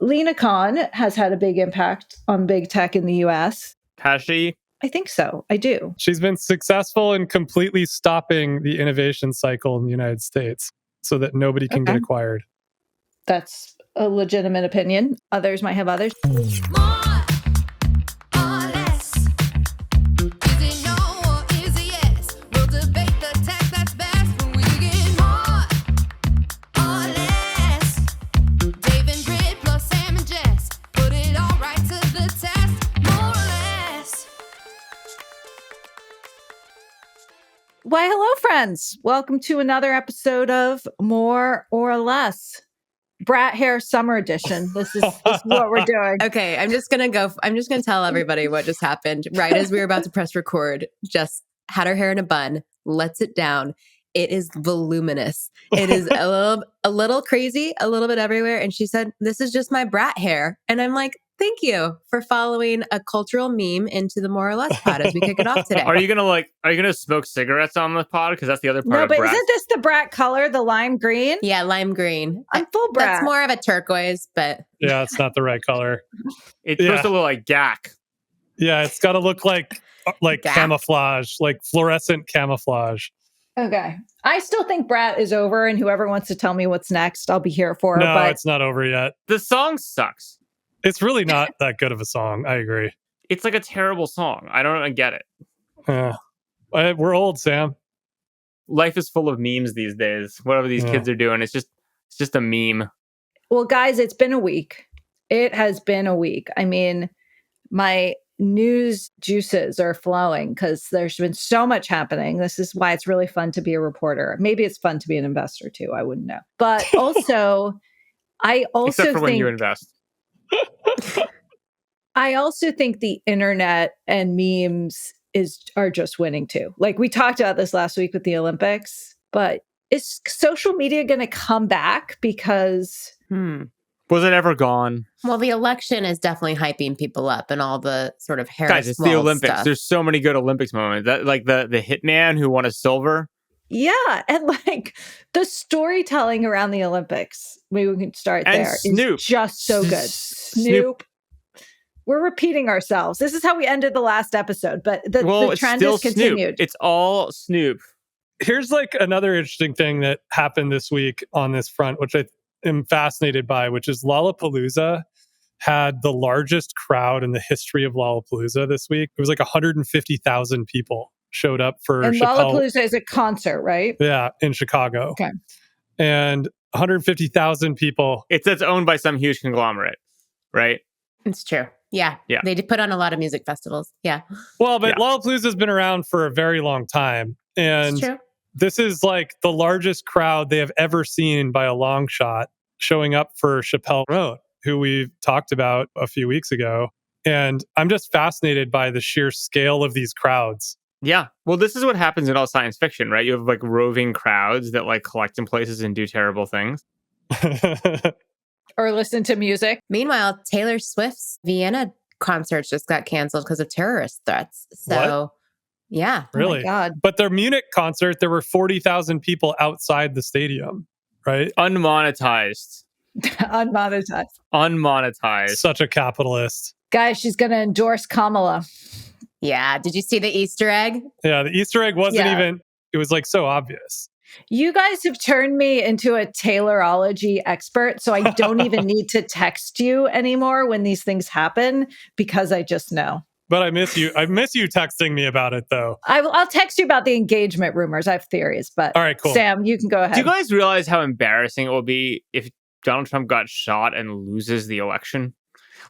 Lena Khan has had a big impact on big tech in the US. Has she? I think so. I do. She's been successful in completely stopping the innovation cycle in the United States so that nobody can get acquired. That's a legitimate opinion. Others might have others. Why, hello, friends. Welcome to another episode of More or Less. Brat Hair Summer Edition. This is what we're doing. Okay, I'm just gonna tell everybody what just happened. Right as we were about to press record, Jess had her hair in a bun, lets it down. It is voluminous. It is a little crazy, a little bit everywhere. And she said, "This is just my brat hair." And I'm like, thank you for following a cultural meme into the More or Less pod as we kick it off today. Are you gonna smoke cigarettes on the pod? Because that's the other part No, of but brat. isn't this the brat color, the lime green? Yeah, lime green. I'm full brat. That's more of a turquoise, but Yeah, it's not the right color. It's supposed to look like gack. Yeah, it's got to look like camouflage, like fluorescent camouflage. Okay. I still think brat is over, and whoever wants to tell me what's next, I'll be here for. No, but it's not over yet. The song sucks. It's really not that good of a song. I agree. It's like a terrible song. I don't get it. We're old, Sam. Life is full of memes these days. Whatever these kids are doing, it's just a meme. Well, guys, it's been a week. It has been a week. I mean, my news juices are flowing because there's been so much happening. This is why it's really fun to be a reporter. Maybe it's fun to be an investor too. I wouldn't know. But also, Except for when you invest. I also think the internet and memes are just winning too. Like we talked about this last week with the Olympics, but is social media going to come back? Because was it ever gone? Well, the election is definitely hyping people up and all the sort of Harris Guys, it's the Olympics. Stuff. There's so many good Olympics moments. That like the hitman who won a silver. Yeah, and like the storytelling around the Olympics, maybe we can start and there. Snoop. Is just so good. Snoop. We're repeating ourselves. This is how we ended the last episode, but the trend has continued. Snoop. It's all Snoop. Here's like another interesting thing that happened this week on this front, which I am fascinated by, which is Lollapalooza had the largest crowd in the history of Lollapalooza this week. It was like 150,000 people showed up for and Chappelle. Lollapalooza is a concert, right? Yeah, in Chicago. Okay. And 150,000 people. It's owned by some huge conglomerate, right? It's true. Yeah. They did put on a lot of music festivals. Yeah. Well, but Lollapalooza has been around for a very long time. And it's true. This is like the largest crowd they have ever seen by a long shot showing up for Chappelle Roan, who we talked about a few weeks ago. And I'm just fascinated by the sheer scale of these crowds. Yeah. Well, this is what happens in all science fiction, right? You have like roving crowds that like collect in places and do terrible things. Or listen to music. Meanwhile, Taylor Swift's Vienna concerts just got canceled because of terrorist threats. So, what? Yeah. Really? Oh my God. But their Munich concert, there were 40,000 people outside the stadium, right? Unmonetized. Unmonetized. Such a capitalist. Guys, she's going to endorse Kamala. Yeah. Did you see the Easter egg? Yeah, the Easter egg wasn't even, it was like so obvious. You guys have turned me into a Taylorology expert, so I don't even need to text you anymore when these things happen because I just know. But I miss you. I miss you texting me about it, though. I'll text you about the engagement rumors. I have theories, but all right, cool. Sam, you can go ahead. Do you guys realize how embarrassing it will be if Donald Trump got shot and loses the election?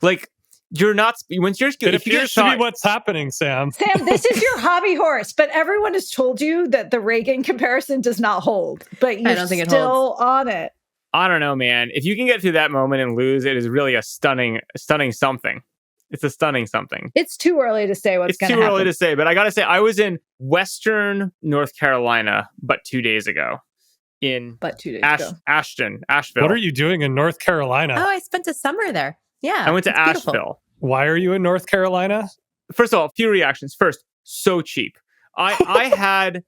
Like, you're not. Once you're, it appears to be what's happening, Sam. Sam, this is your hobby horse, but everyone has told you that the Reagan comparison does not hold. But you're still on it. I don't know, man. If you can get through that moment and lose, it is really a stunning something. It's a stunning something. It's too early to say what's going to happen. It's too early to say, but I got to say, I was in Western North Carolina, but 2 days ago. Asheville. What are you doing in North Carolina? Oh, I spent a summer there. Yeah. I went to Asheville. Beautiful. Why are you in North Carolina? First of all, a few reactions. First, so cheap. I had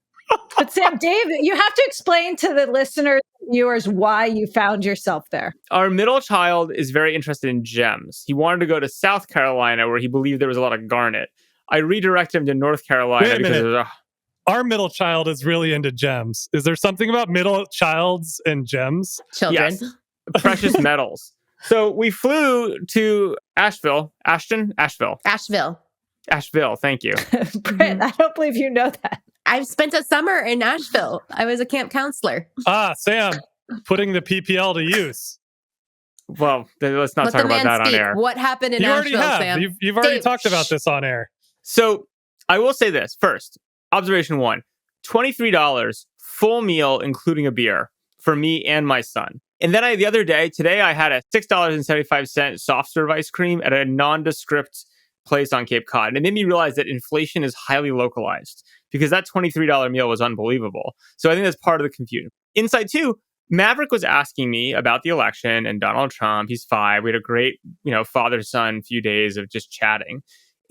But Sam, Dave, you have to explain to the listeners, viewers, why you found yourself there. Our middle child is very interested in gems. He wanted to go to South Carolina where he believed there was a lot of garnet. I redirected him to North Carolina Wait a because minute. there was Our middle child is really into gems. Is there something about middle childs and gems? Children. Yes, precious metals. So we flew to Asheville. Asheville. Thank you. Britt, I don't believe you know that. I've spent a summer in Asheville. I was a camp counselor. Sam, putting the PPL to use. Well, let's not Let talk the about man that on speak. air. What happened in You Asheville, already have. Sam? You've already Dave, talked about this on air. So I will say this first. Observation 1, $23 full meal, including a beer for me and my son. And then today I had a $6.75 soft serve ice cream at a nondescript place on Cape Cod. And it made me realize that inflation is highly localized because that $23 meal was unbelievable. So I think that's part of the confusion. Inside 2, Maverick was asking me about the election and Donald Trump. He's 5. We had a great, father-son few days of just chatting.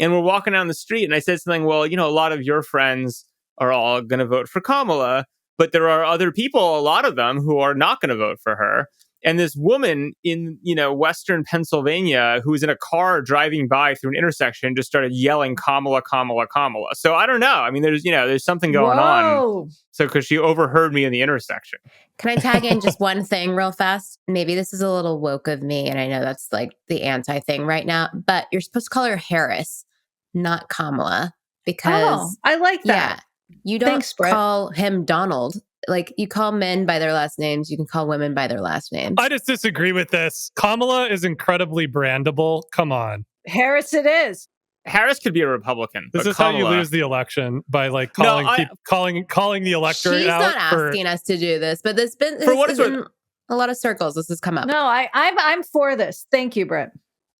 And we're walking down the street and I said something, well, a lot of your friends are all going to vote for Kamala, but there are other people, a lot of them, who are not going to vote for her. And this woman in, Western Pennsylvania who was in a car driving by through an intersection just started yelling Kamala, Kamala, Kamala. So I don't know. I mean, there's something going on. So because she overheard me in the intersection. Can I tag in just one thing real fast? Maybe this is a little woke of me, and I know that's like the anti thing right now, but you're supposed to call her Harris, not Kamala, because I like that. Yeah, you don't Thanks, Brett. call him Donald. Like, you call men by their last names, you can call women by their last names. I just disagree with this. Kamala is incredibly brandable. Come on. Harris it is. Harris could be a Republican. This is Kamala, how you lose the election, by like calling the electorate She's out. not asking us to do this, but this in a lot of circles. This has come up. No, I'm for this. Thank you, Britt.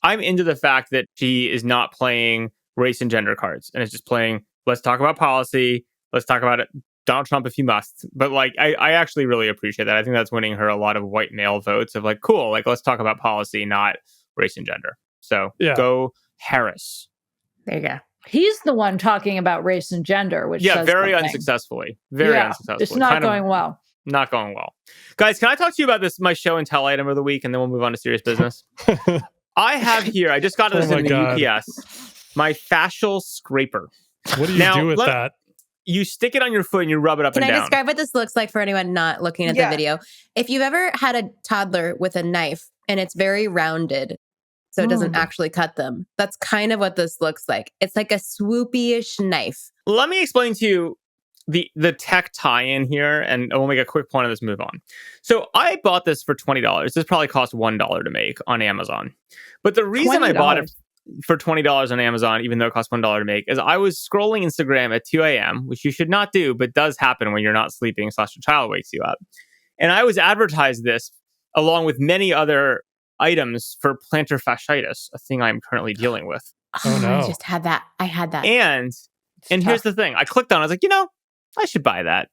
I'm into the fact that she is not playing race and gender cards and it's just playing, let's talk about policy. Let's talk about it. Donald Trump if you must. But I actually really appreciate that. I think that's winning her a lot of white male votes of like, cool, let's talk about policy, not race and gender. So Go Harris. There you go. He's the one talking about race and gender, which very unsuccessfully. Very unsuccessfully. It's not going well. Not going well. Guys, can I talk to you about this, my show and tell item of the week, and then we'll move on to serious business? I have here, I just got this in the UPS, my fascial scraper. What do you do with that? You stick it on your foot and you rub it up and down. Can I describe what this looks like for anyone not looking at the video? If you've ever had a toddler with a knife and it's very rounded, so it doesn't actually cut them, that's kind of what this looks like. It's like a swoopy-ish knife. Let me explain to you the tech tie-in here, and we'll make a quick point of this, move on. So I bought this for $20. This probably cost $1 to make on Amazon. But the reason $20. I bought it for $20 on Amazon, even though it costs $1 to make, is I was scrolling Instagram at 2 a.m., which you should not do, but does happen when you're not sleeping / your child wakes you up. And I was advertised this along with many other items for plantar fasciitis, a thing I'm currently dealing with. Oh no. I just had that. I had that. And here's the thing. I clicked on it. I was like, I should buy that.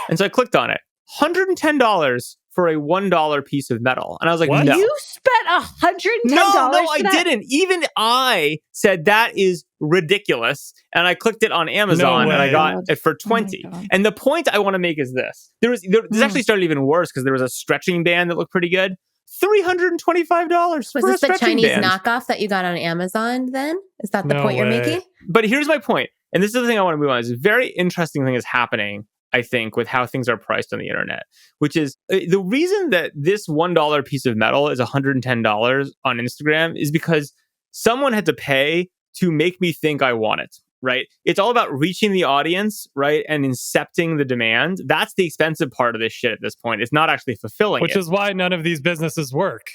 And so I clicked on it. $110 for a $1 piece of metal. And I was like, what? no. You spent $110? No, I didn't. Even I said that is ridiculous. And I clicked it on Amazon and I got it for $20. And the point I want to make is this. This actually started even worse because there was a stretching band that looked pretty good. $325 Was for a this the stretching Chinese band. knockoff that you got on Amazon then? Is that the No point you're way. making? But here's my point. And this is the thing I want to move on. It's a very interesting thing is happening, I think, with how things are priced on the internet, which is the reason that this $1 piece of metal is $110 on Instagram is because someone had to pay to make me think I want it, right? It's all about reaching the audience, right? And incepting the demand. That's the expensive part of this shit at this point. It's not actually fulfilling Which is why none of these businesses work.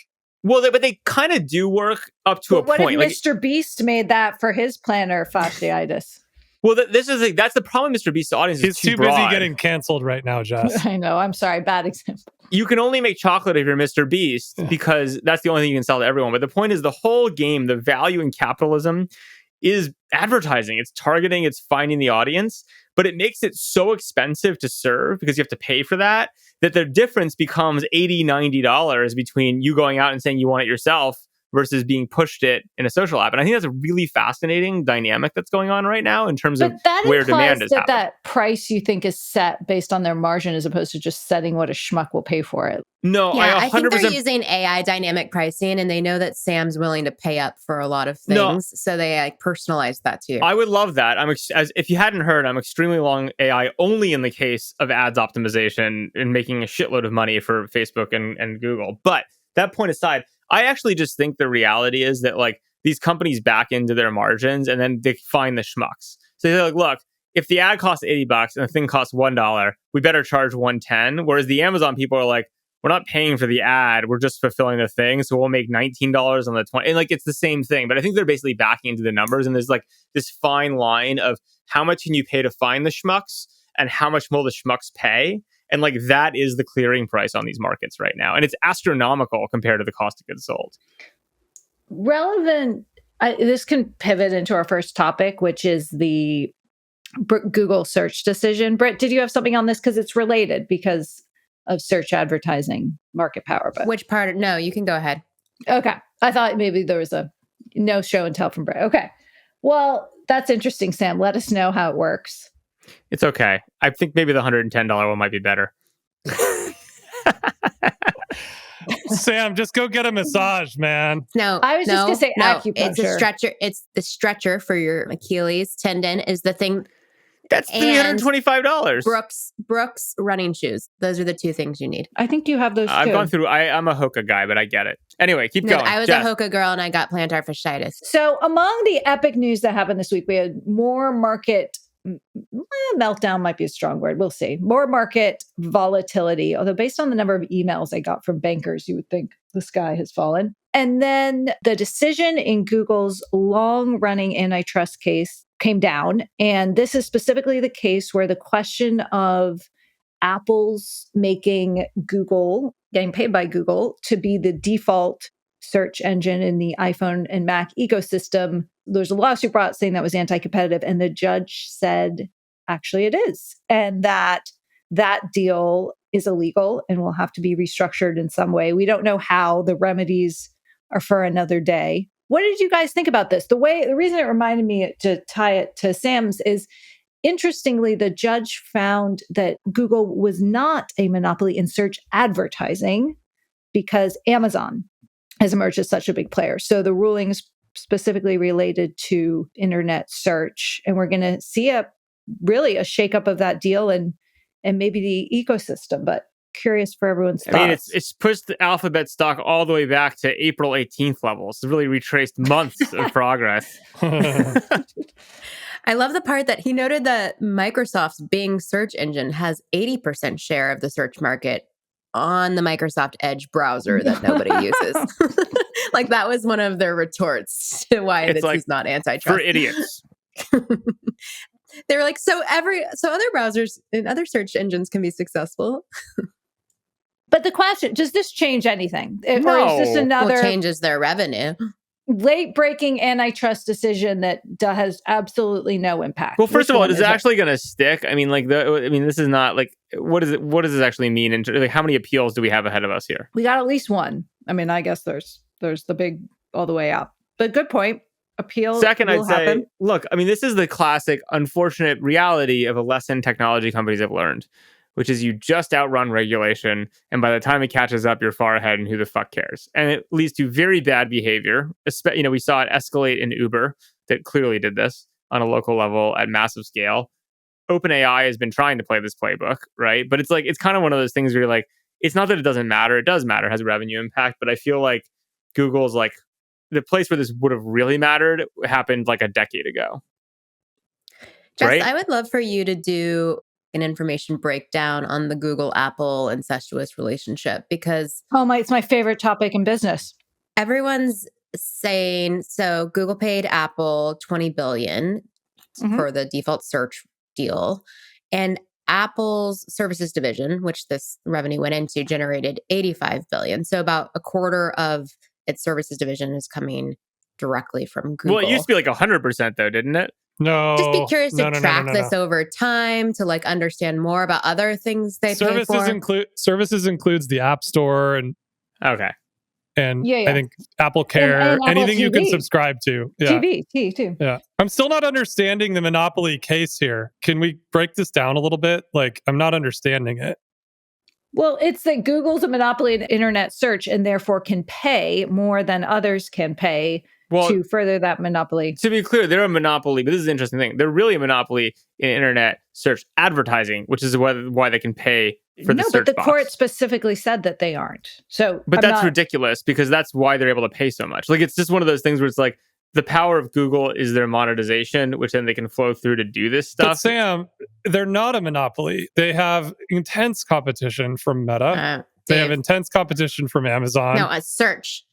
Well, but they kind of do work up to a what point. If Mr. Beast made that for his plantar fasciitis? Well, that's the problem with Mr. Beast's audience. He's too broad. busy getting canceled right now, Jess. I know. I'm sorry. Bad example. You can only make chocolate if you're Mr. Beast because that's the only thing you can sell to everyone. But the point is the whole game, the value in capitalism is advertising. It's targeting, it's finding the audience, but it makes it so expensive to serve because you have to pay for that the difference becomes $80, $90 between you going out and saying you want it yourself versus being pushed it in a social app. And I think that's a really fascinating dynamic that's going on right now in terms of But that where implies demand is that happening. that price you think is set based on their margin as opposed to just setting what a schmuck will pay for it. No, Yeah, I I think 100%. they're using AI dynamic pricing, and they know that Sam's willing to pay up for a lot of No. things, so they like personalize that to you. I would love that. As if you hadn't heard, I'm extremely long AI only in the case of ads optimization and making a shitload of money for Facebook and Google. But that point aside, I actually just think the reality is that like these companies back into their margins and then they find the schmucks. So they're like, look, if the ad costs $80 and the thing costs $1, we better charge $110. Whereas the Amazon people are like, we're not paying for the ad, we're just fulfilling the thing, so we'll make $19 on the 20. And like it's the same thing, but I think they're basically backing into the numbers, and there's like this fine line of how much can you pay to find the schmucks and how much will the schmucks pay, and like that is the clearing price on these markets right now, and it's astronomical compared to the cost of goods sold. Relevant. This can pivot into our first topic, which is the Google search decision. Britt, did you have something on this? Because it's related because of search advertising market power. But Which part? No, you can go ahead. okay, I thought maybe there was a no show and tell from Britt. Okay, well, that's interesting, Sam. Let us know how it works. It's okay. I think maybe the $110 one might be better. Sam, just go get a massage, man. No, I was just gonna say acupuncture. It's a stretcher. It's the stretcher for your Achilles tendon is the thing. That's $325. Brooks running shoes. Those are the two things you need. I think you have those. I've too. gone through. I'm a Hoka guy, but I get it. Anyway, keep No, going. I was Jess. a Hoka girl and I got plantar fasciitis. So among the epic news that happened this week, we had more market meltdown might be a strong word. We'll see. More market volatility, although based on the number of emails I got from bankers, you would think the sky has fallen. And then the decision in Google's long-running antitrust case came down. And this is specifically the case where the question of Apple's making Google, getting paid by Google to be the default search engine in the iPhone and Mac ecosystem. There's a lawsuit brought saying that was anti-competitive, and the judge said, actually, it is, and that deal is illegal and will have to be restructured in some way. We don't know how. The remedies are for another day. What did you guys think about this? The reason it reminded me to tie it to Sam's is, interestingly, the judge found that Google was not a monopoly in search advertising because Amazon has emerged as such a big player. So the rulings specifically related to internet search, and we're going to see a shakeup of that deal and maybe the ecosystem. But curious for everyone's thoughts. I mean, it's pushed the Alphabet stock all the way back to April 18th levels. It's really retraced months of progress. I love the part that he noted that Microsoft's Bing search engine has 80% share of the search market on the Microsoft Edge browser that nobody uses. Like that was one of their retorts to why this is not antitrust. For idiots. They were like, so other browsers and other search engines can be successful. But the question, does this change anything? No. Or is this another changes their revenue? Late-breaking antitrust decision that has absolutely no impact? Well, first of all, is it actually going to stick? I mean, this is not like, what does this actually mean? And like, how many appeals do we have ahead of us here? We got at least one. I mean, I guess there's the big all the way out. But good point. Appeal. Second, I'd say, happen. Look, I mean, this is the classic unfortunate reality of a lesson technology companies have learned, which is you just outrun regulation, and by the time it catches up, you're far ahead, and who the fuck cares? And it leads to very bad behavior. We saw it escalate in Uber that clearly did this on a local level at massive scale. OpenAI has been trying to play this playbook, right? But it's kind of one of those things where you're like, it's not that it doesn't matter. It does matter. It has a revenue impact. But I feel like Google's like, the place where this would have really mattered happened like a decade ago. Jess, right? I would love for you to do an information breakdown on the Google-Apple incestuous relationship because it's my favorite topic in business. Everyone's saying, so Google paid Apple $20 billion for the default search deal, and Apple's services division, which this revenue went into, generated $85 billion. So about a quarter of its services division is coming directly from Google. Well, it used to be like 100% though, didn't it? No. Just be curious to track no. this over time to like understand more about other things they pay for. Services includes the App Store and okay. And Yeah, yeah. I think Apple Care, And Apple anything you can TV. subscribe to. Yeah. TV too. Yeah. I'm still not understanding the monopoly case here. Can we break this down a little bit? Like, I'm not understanding it. Well, it's that Google's a monopoly in internet search and therefore can pay more than others can pay to further that monopoly. To be clear, they're a monopoly, but this is an interesting thing. They're really a monopoly in internet search advertising, which is why they can pay for the search but the box. court specifically said that they aren't. So, but that's ridiculous because that's why they're able to pay so much. Like, it's just one of those things where it's like the power of Google is their monetization, which then they can flow through to do this stuff. But Sam, they're not a monopoly. They have intense competition from Meta. They have intense competition from Amazon. No, search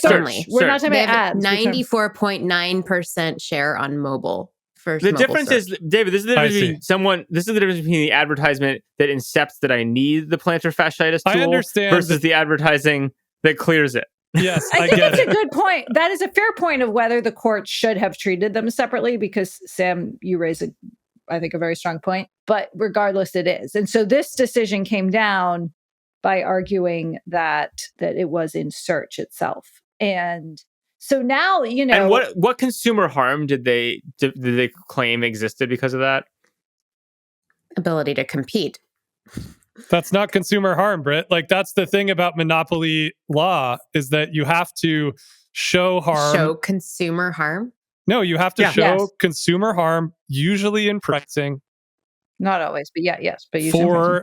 only. We're not talking They about have ads. 94.9% share on mobile. The difference is, David, this is the difference between the advertisement that incepts that I need the plantar fasciitis tool I understand versus the advertising that clears it. Yes, I think it's a good point. That is a fair point of whether the court should have treated them separately, because Sam, you raise I think a very strong point. But regardless, it is. And so this decision came down by arguing that it was in search itself. And so now, And what consumer harm did they claim existed because of that? Ability to compete. That's not consumer harm, Britt. Like, that's the thing about monopoly law, is that you have to show harm. Show consumer harm? No, you have to show consumer harm, usually in pricing. Not always, but but usually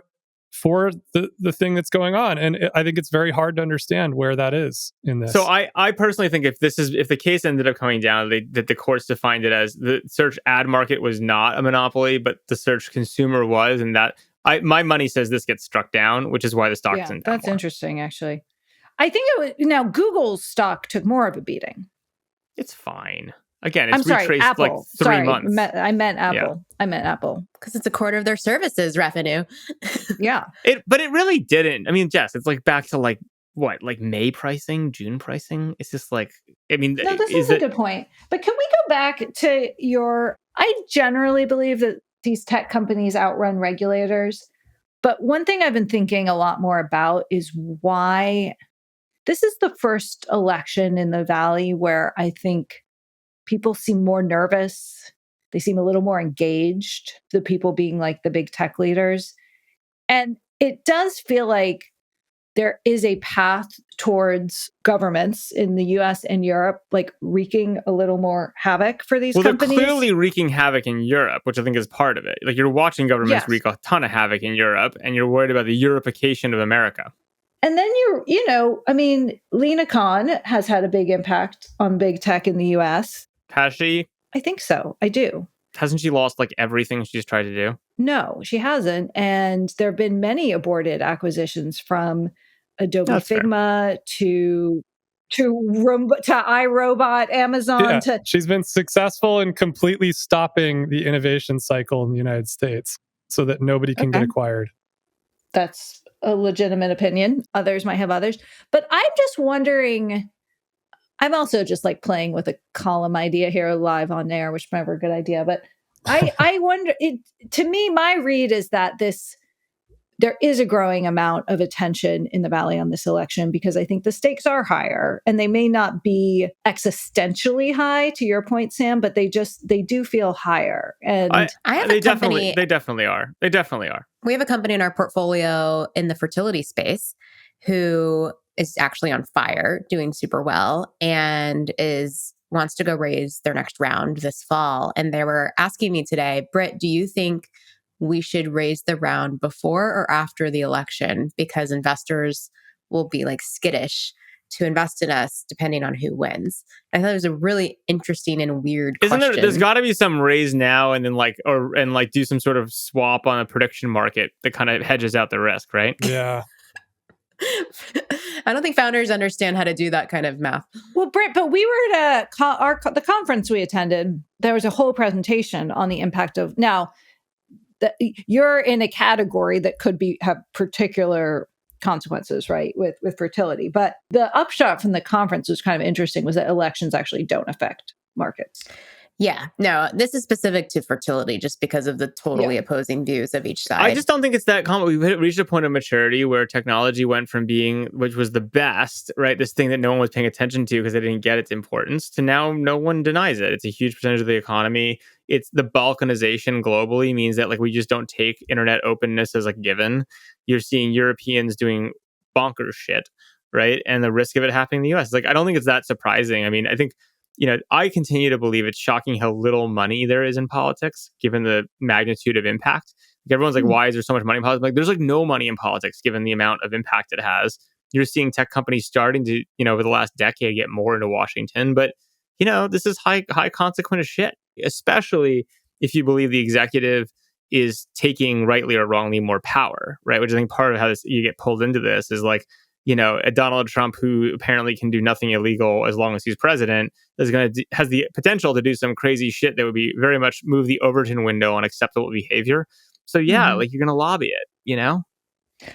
for the thing that's going on. And I think it's very hard to understand where that is in this. So I personally think if the case ended up coming down, that the courts defined it as the search ad market was not a monopoly, but the search consumer was, and that my money says this gets struck down, which is why the stock isn't down. That's interesting, actually. I think now Google's stock took more of a beating. It's fine. Again, it's retraced Apple. Like 3 months. I meant Apple. Yeah. I meant Apple. Because it's a quarter of their services revenue. Yeah. But it really didn't. I mean, Jess, it's like back to like May pricing, June pricing. It's just like, I mean, no, this is a good point. But can we go back to I generally believe that these tech companies outrun regulators. But one thing I've been thinking a lot more about is why this is the first election in the Valley where I think people seem more nervous. They seem a little more engaged, the people being like the big tech leaders. And it does feel like there is a path towards governments in the US and Europe, like wreaking a little more havoc for these companies. They're clearly wreaking havoc in Europe, which I think is part of it. Like, you're watching governments wreak a ton of havoc in Europe, and you're worried about the Europeification of America. And then Lena Khan has had a big impact on big tech in the US. Has she? I think so. I do. Hasn't she lost like everything she's tried to do? No, she hasn't. And there have been many aborted acquisitions, from Adobe Figma to iRobot, Amazon. She's been successful in completely stopping the innovation cycle in the United States so that nobody can get acquired. That's a legitimate opinion. Others might have others. But I'm just wondering, I'm also just like playing with a column idea here live on air, which is never a good idea. But I wonder, to me, my read is that there is a growing amount of attention in the Valley on this election, because I think the stakes are higher, and they may not be existentially high, to your point, Sam, but they do feel higher. And I have a company. They definitely are. They definitely are. We have a company in our portfolio in the fertility space who is actually on fire, doing super well, and wants to go raise their next round this fall. And they were asking me today, Britt, do you think we should raise the round before or after the election? Because investors will be like skittish to invest in us depending on who wins. I thought it was a really interesting and weird question. There's got to be some raise now and then do some sort of swap on a prediction market that kind of hedges out the risk, right? Yeah. I don't think founders understand how to do that kind of math. Well, Britt, but we were at the conference we attended. There was a whole presentation on the impact of you're in a category that could have particular consequences, right, with fertility. But the upshot from the conference was kind of interesting, was that elections actually don't affect markets. Yeah, no, this is specific to fertility just because of the totally opposing views of each side. I just don't think it's that common. We've reached a point of maturity where technology went from being, which was the best, right? This thing that no one was paying attention to because they didn't get its importance, to now no one denies it. It's a huge percentage of the economy. It's the balkanization globally means that like we just don't take internet openness as a given. You're seeing Europeans doing bonkers shit, right? And the risk of it happening in the US. Like, I don't think it's that surprising. I mean, I think, I continue to believe it's shocking how little money there is in politics, given the magnitude of impact. Like, everyone's like, why is there so much money in politics? Like, there's like no money in politics, given the amount of impact it has. You're seeing tech companies starting to, over the last decade, get more into Washington. But, this is high consequence shit, especially if you believe the executive is taking, rightly or wrongly, more power, right? Which I think part of how you get pulled into this is like, a Donald Trump who apparently can do nothing illegal as long as he's president has the potential to do some crazy shit that would be very much move the Overton window on acceptable behavior. So like you're going to lobby it,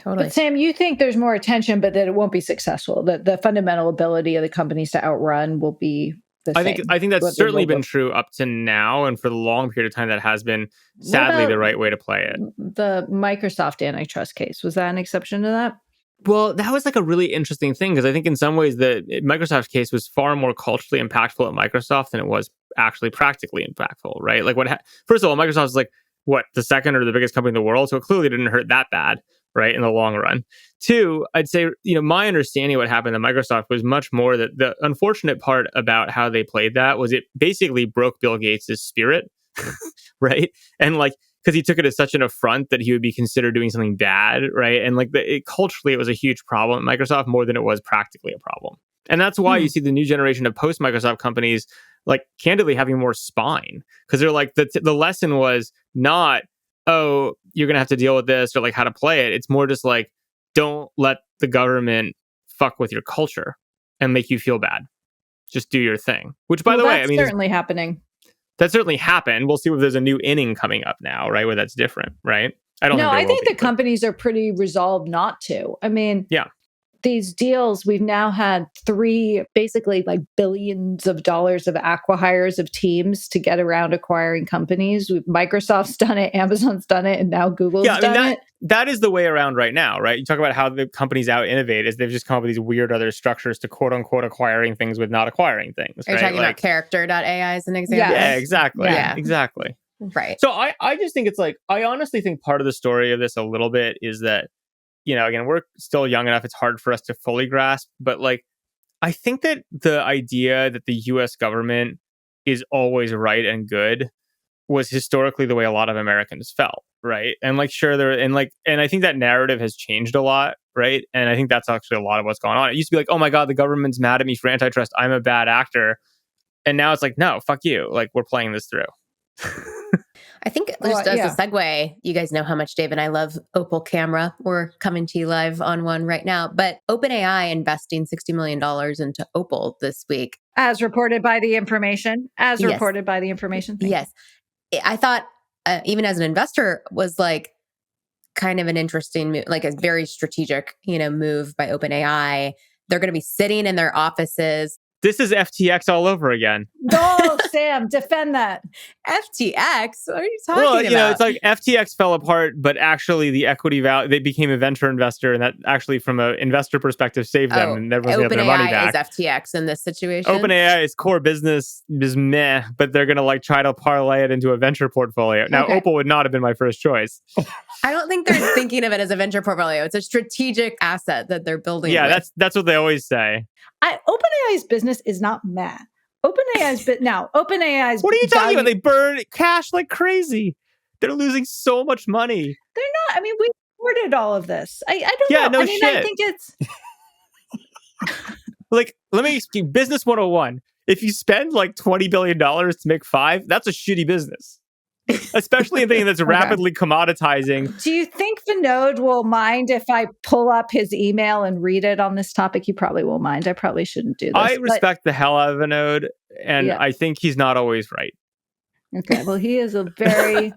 Totally. But Sam, you think there's more attention, but that it won't be successful. That the fundamental ability of the companies to outrun will be the same. I think that's certainly been true up to now, and for the long period of time, that has been sadly the right way to play it. The Microsoft antitrust case, was that an exception to that? Well, that was like a really interesting thing because I think in some ways the Microsoft case was far more culturally impactful at Microsoft than it was actually practically impactful, right? Like first of all, Microsoft is like the second or the biggest company in the world, so it clearly didn't hurt that bad, right? In the long run. Two, I'd say my understanding of what happened at Microsoft was much more that the unfortunate part about how they played that was it basically broke Bill Gates' spirit, right? And like, because he took it as such an affront that he would be considered doing something bad, right? And like culturally, it was a huge problem at Microsoft more than it was practically a problem. And that's why you see the new generation of post-Microsoft companies, like candidly having more spine, because they're like, the lesson was not, oh, you're going to have to deal with this or like how to play it. It's more just like, don't let the government fuck with your culture and make you feel bad. Just do your thing. Which, by the way, I mean, certainly happening. That certainly happened. We'll see if there's a new inning coming up now, right? Where that's different, right? I think the companies are pretty resolved not to. I mean, these deals, we've now had 3 basically like billions of dollars of acqui-hires of teams to get around acquiring companies. Microsoft's done it, Amazon's done it, and now Google's done it. That is the way around right now, right? You talk about how the companies out innovate is they've just come up with these weird other structures to quote unquote acquiring things with not acquiring things. Are you talking about character.ai as an example? Yeah, exactly. Yeah. Exactly. Right. So I just think it's like, I honestly think part of the story of this a little bit is that, again, we're still young enough, it's hard for us to fully grasp, but like, I think that the idea that the US government is always right and good was historically the way a lot of Americans felt, right? And like, sure, and I think that narrative has changed a lot, right? And I think that's actually a lot of what's going on. It used to be like, oh my God, the government's mad at me for antitrust, I'm a bad actor. And now it's like, no, fuck you. Like, we're playing this through. I think just as a segue, you guys know how much Dave and I love Opal Camera. We're coming to you live on one right now. But OpenAI investing $60 million into Opal this week. As reported by the information. Yes. I thought, even as an investor, was like kind of an interesting move, like a very strategic, move by OpenAI. They're going to be sitting in their offices. This is FTX all over again. No, Sam, defend that. FTX? What are you talking about? It's like FTX fell apart, but actually the equity value, they became a venture investor, and that actually, from an investor perspective, saved them, and everyone's going to get their money back. OpenAI is FTX in this situation? OpenAI's core business is meh, but they're going to like try to parlay it into a venture portfolio. Now, Opal would not have been my first choice. I don't think they're thinking of it as a venture portfolio. It's a strategic asset that they're building. Yeah, that's what they always say. OpenAI's business is not mad. OpenAI's What are you talking about? They burn cash like crazy. They're losing so much money. They're not. I mean, we reported all of this. I don't know. No shit. I think it's like, let me explain business 101. If you spend like $20 billion to make 5, that's a shitty business. Especially in a thing that's rapidly commoditizing. Do you think Vinod will mind if I pull up his email and read it on this topic? He probably will mind. I probably shouldn't do this. I respect the hell out of Vinod, and I think he's not always right. Okay, well, he is a very...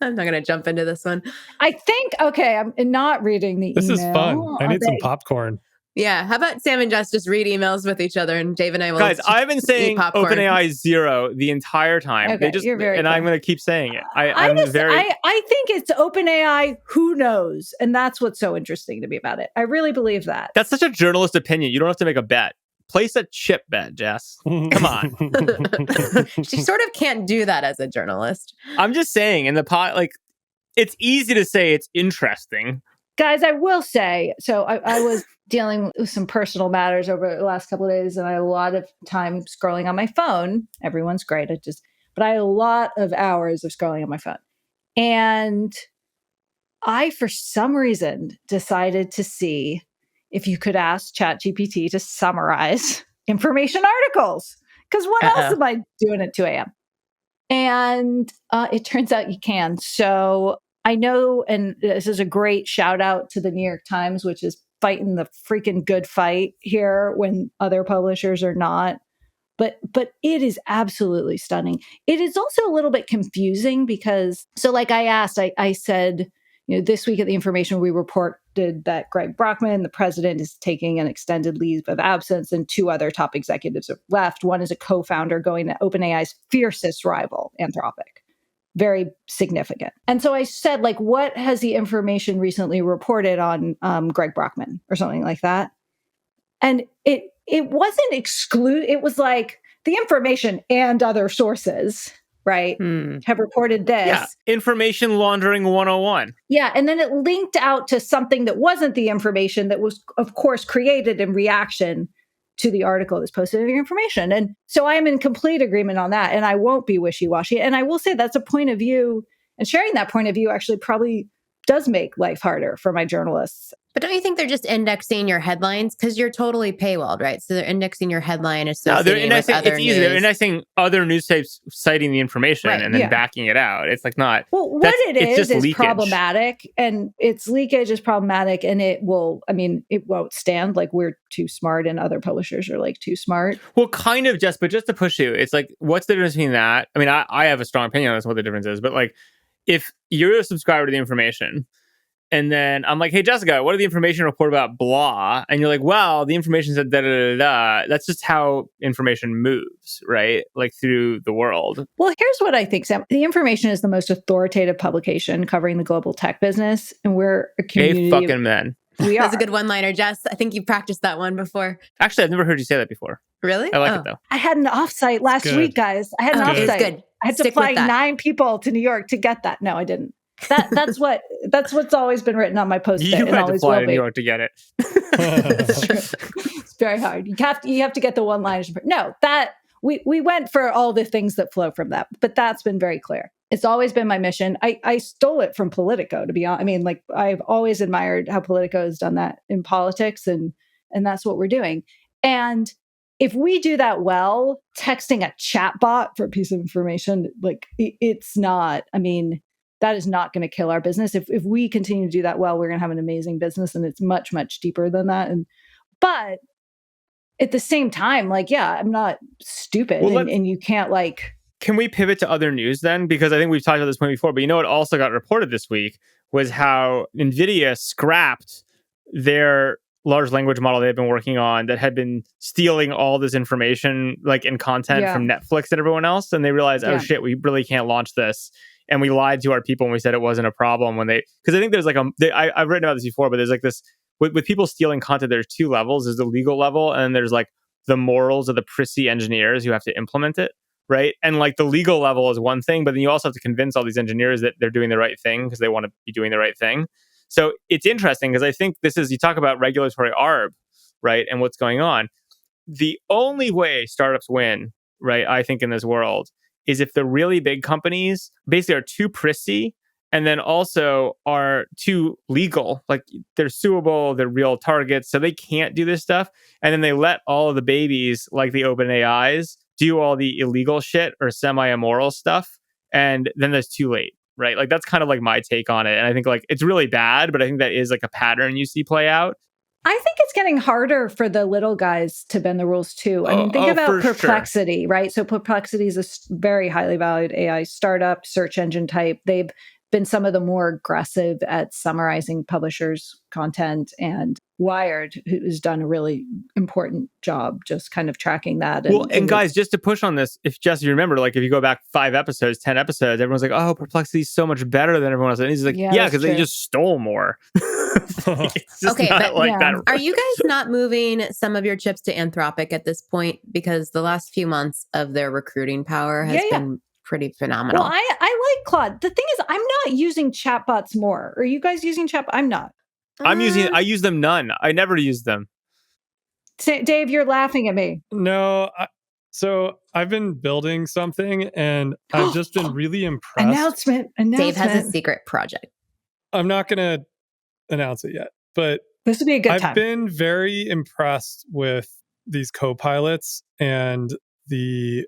I'm not going to jump into this one. I think, I'm not reading the email. This is fun. I need some popcorn. Yeah. How about Sam and Jess just read emails with each other and Dave and I will Guys, I've been saying popcorn. OpenAI is zero the entire time. Okay, You're very and I'm going to keep saying it. I think it's OpenAI. Who knows? And that's what's so interesting to me about it. I really believe that. That's such a journalist opinion. You don't have to make a bet. Place a chip bet, Jess. Come on. She sort of can't do that as a journalist. I'm just saying, in the pot, like, it's easy to say it's interesting. Guys, I will say, so I was dealing with some personal matters over the last couple of days, and I had a lot of time scrolling on my phone. Everyone's great. But I had a lot of hours of scrolling on my phone. And I, for some reason, decided to see if you could ask ChatGPT to summarize information articles. Because what else am I doing at 2 a.m.? And it turns out you can. So I know, and this is a great shout out to the New York Times, which is fighting the freaking good fight here when other publishers are not. But it is absolutely stunning. It is also a little bit confusing because, so like I asked, I said, this week at the Information, we reported that Greg Brockman, the president, is taking an extended leave of absence, and 2 other top executives have left. One is a co-founder going to OpenAI's fiercest rival, Anthropic. Very significant. And so I said, like, what has the Information recently reported on Greg Brockman or something like that? And it wasn't it was like the Information and other sources, right, have reported this. Yeah, information laundering 101. Yeah, and then it linked out to something that wasn't the Information that was, of course, created in reaction to the article that's posted in the Information. And so I am in complete agreement on that, and I won't be wishy-washy. And I will say that's a point of view, and sharing that point of view actually probably does make life harder for my journalists. But don't you think they're just indexing your headlines? Because you're totally paywalled, right? So they're indexing your headline associated with other news. They're indexing other news sites citing the information and then backing it out. It's like not... Well, what it is leakage. Problematic. And its leakage is problematic. And it won't stand. Like, we're too smart and other publishers are like too smart. Well, kind of, but just to push you, it's like, what's the difference between that? I mean, I have a strong opinion on what the difference is. But like, if you're a subscriber to the Information, and then I'm like, hey, Jessica, what did the Information report about blah? And you're like, well, the Information said da da da da. That's just how information moves, right? Like, through the world. Well, here's what I think, Sam. The Information is the most authoritative publication covering the global tech business. And we're a community. Hey, fucking men. We are. That's a good one-liner, Jess. I think you practiced that one before. Actually, I've never heard you say that before. Really? I like it, though. I had an offsite last week, guys. I had an offsite. It was good. I had to fly 9 people to New York to get that. No, I didn't. That's what's always been written on my post-it. You and had to fly to New be. York to get it. It's true. It's very hard. You have to get the one-liners. No, that we went for all the things that flow from that, but that's been very clear. It's always been my mission. I stole it from Politico, to be honest. I mean, like, I've always admired how Politico has done that in politics, and that's what we're doing. And if we do that well, texting a chatbot for a piece of information, like, it's not, I mean, that is not going to kill our business. If we continue to do that well, we're going to have an amazing business, and it's much, much deeper than that. But at the same time, like, yeah, I'm not stupid, and you can't, like... Can we pivot to other news then? Because I think we've talked about this point before, but what also got reported this week was how NVIDIA scrapped their large language model they've been working on that had been stealing all this information, like, in content from Netflix and everyone else. And they realized, oh shit, we really can't launch this. And we lied to our people when we said it wasn't a problem because I think there's like I've written about this before, but there's like this, with people stealing content, there's 2 levels. There's the legal level, and then there's like the morals of the prissy engineers who have to implement it. Right. And like, the legal level is one thing, but then you also have to convince all these engineers that they're doing the right thing because they want to be doing the right thing. So it's interesting because I think you talk about regulatory arb, right? And what's going on. The only way startups win, right, I think, in this world is if the really big companies basically are too prissy and then also are too legal. Like, they're suable, they're real targets, so they can't do this stuff. And then they let all of the babies, like the OpenAIs, do all the illegal shit or semi-immoral stuff. And then that's too late, right? Like, that's kind of like my take on it. And I think, like, it's really bad, but I think that is like a pattern you see play out. I think it's getting harder for the little guys to bend the rules too. I mean, think about Perplexity, right? So Perplexity is a very highly valued AI startup, search engine type. They've been some of the more aggressive at summarizing publishers' content, and Wired, who's done a really important job just kind of tracking that. Well, and guys, just to push on this, if Jess, you remember, like if you go back 5 episodes, 10 episodes, everyone's like, oh, Perplexity's so much better than everyone else. And he's like, yeah, because they just stole more. It's just okay, not but like that. Are you guys not moving some of your chips to Anthropic at this point? Because the last few months of their recruiting power has been pretty phenomenal. Well, I like Claude. The thing is, I'm not using chatbots more. Are you guys using chatbots? I'm not. I use them none. I never use them. Dave, you're laughing at me. No. So I've been building something and I've just been really impressed. Announcement. Dave has a secret project. I'm not going to announce it yet, but this would be a good time. I've been very impressed with these co-pilots and the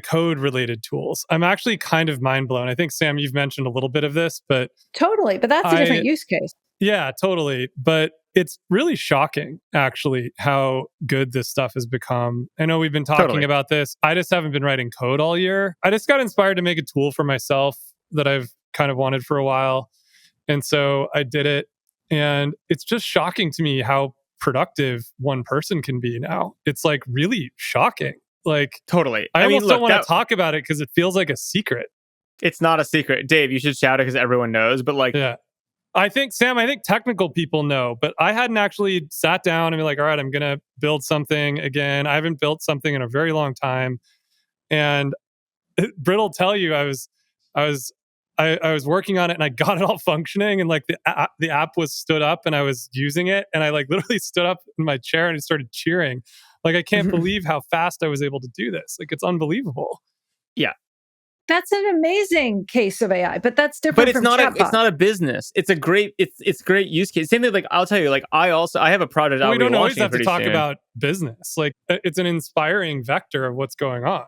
code related tools. I'm actually kind of mind blown. I think, Sam, you've mentioned a little bit of this, but totally. But that's a different use case. Yeah, totally. But it's really shocking, actually, how good this stuff has become. I know we've been talking about this. I just haven't been writing code all year. I just got inspired to make a tool for myself that I've kind of wanted for a while. And so I did it. And it's just shocking to me how productive one person can be now. It's like really shocking. Like, totally. I almost don't want to talk about it because it feels like a secret. It's not a secret. Dave, you should shout it because everyone knows. But like, yeah. I think, Sam, technical people know, but I hadn't actually sat down and be like, all right, I'm going to build something again. I haven't built something in a very long time. And Britt will tell you, I was working on it and I got it all functioning, and like the app was stood up and I was using it, and I like literally stood up in my chair and started cheering. Like, I can't believe how fast I was able to do this. Like, it's unbelievable. Yeah. That's an amazing case of AI, but that's different. But it's not a business. It's a great use case. Same thing. Like, I'll tell you, like, I have a project. We don't always have to talk about business. Like, it's an inspiring vector of what's going on.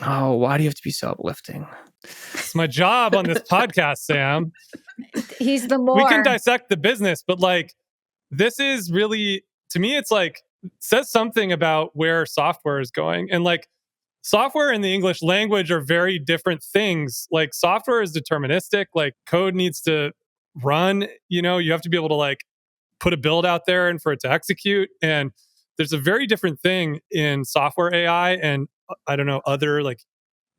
Oh, why do you have to be so uplifting? It's my job on this podcast, Sam. He's the more. We can dissect the business, but like, this is really, to me, it's like, says something about where software is going. And like, software and the English language are very different things. Like, software is deterministic. Like, code needs to run. You know, you have to be able to like put a build out there and for it to execute. And there's a very different thing in software AI and I don't know, other like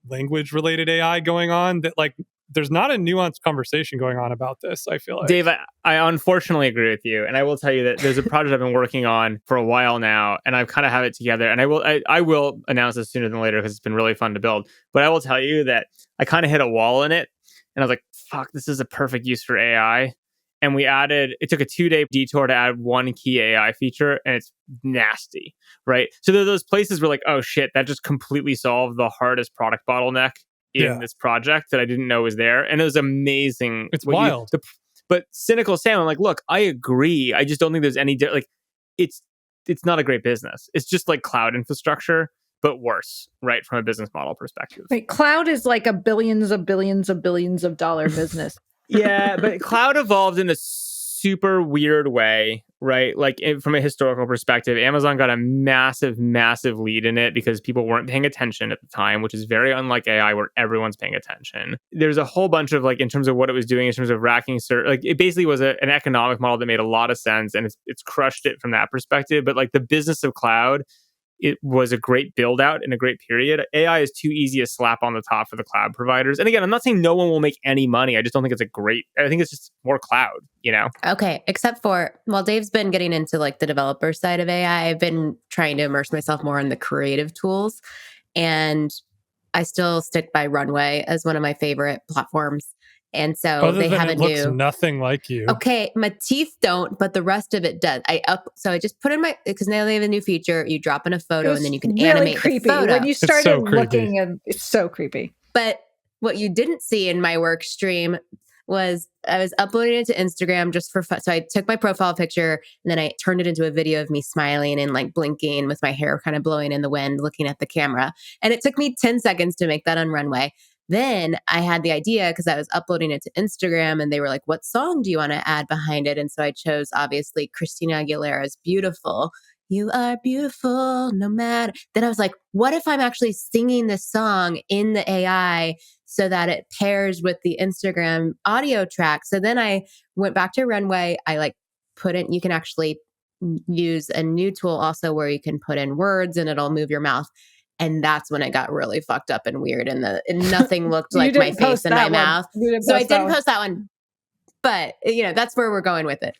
language related AI going on, that like there's not a nuanced conversation going on about this, I feel like. Dave, I unfortunately agree with you. And I will tell you that there's a project I've been working on for a while now, and I've kind of have it together. And I will announce this sooner than later because it's been really fun to build. But I will tell you that I kind of hit a wall in it. And I was like, fuck, this is a perfect use for AI. And it took a 2-day detour to add one key AI feature, and it's nasty, right? So there are those places where like, oh shit, that just completely solved the hardest product bottleneck in this project that I didn't know was there. And it was amazing. It's wild. But cynical Sam, I'm like, look, I agree. I just don't think there's any, like, it's not a great business. It's just like cloud infrastructure, but worse, right? From a business model perspective. Right. Cloud is like a billions of dollar business. Yeah, but cloud evolved in a super weird way, right? Like, from a historical perspective, Amazon got a massive lead in it because people weren't paying attention at the time, which is very unlike AI where everyone's paying attention. There's a whole bunch of like, in terms of what it was doing, in terms of racking, like it basically was an economic model that made a lot of sense, and it's crushed it from that perspective. But like the business of cloud, it was a great build out in a great period. AI is too easy to slap on the top for the cloud providers. And again, I'm not saying no one will make any money. I just don't think I think it's just more cloud, you know? Okay. Except for, well, Dave's been getting into like the developer side of AI. I've been trying to immerse myself more in the creative tools. And I still stick by Runway as one of my favorite platforms. And so they have a new. Looks nothing like you. Okay, my teeth don't, but the rest of it does. So I just put in because now they have a new feature. You drop in a photo and then you can really animate creepy. the photo. When you started looking, and it's so creepy. But what you didn't see in my work stream was I was uploading it to Instagram just for fun. So I took my profile picture and then I turned it into a video of me smiling and like blinking with my hair kind of blowing in the wind, looking at the camera. And it took me 10 seconds to make that on Runway. Then I had the idea because I was uploading it to Instagram and they were like, what song do you want to add behind it? And so I chose obviously Christina Aguilera's Beautiful. You are beautiful no matter. Then I was like, what if I'm actually singing this song in the AI so that it pairs with the Instagram audio track? So then I went back to Runway. I like put in, you can actually use a new tool also where you can put in words and it'll move your mouth. And that's when it got really fucked up and weird. And nothing looked like my face and my mouth. So I didn't post that one. But, that's where we're going with it.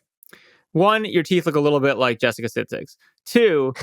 One, your teeth look a little bit like Jessica Sitzig's. Two,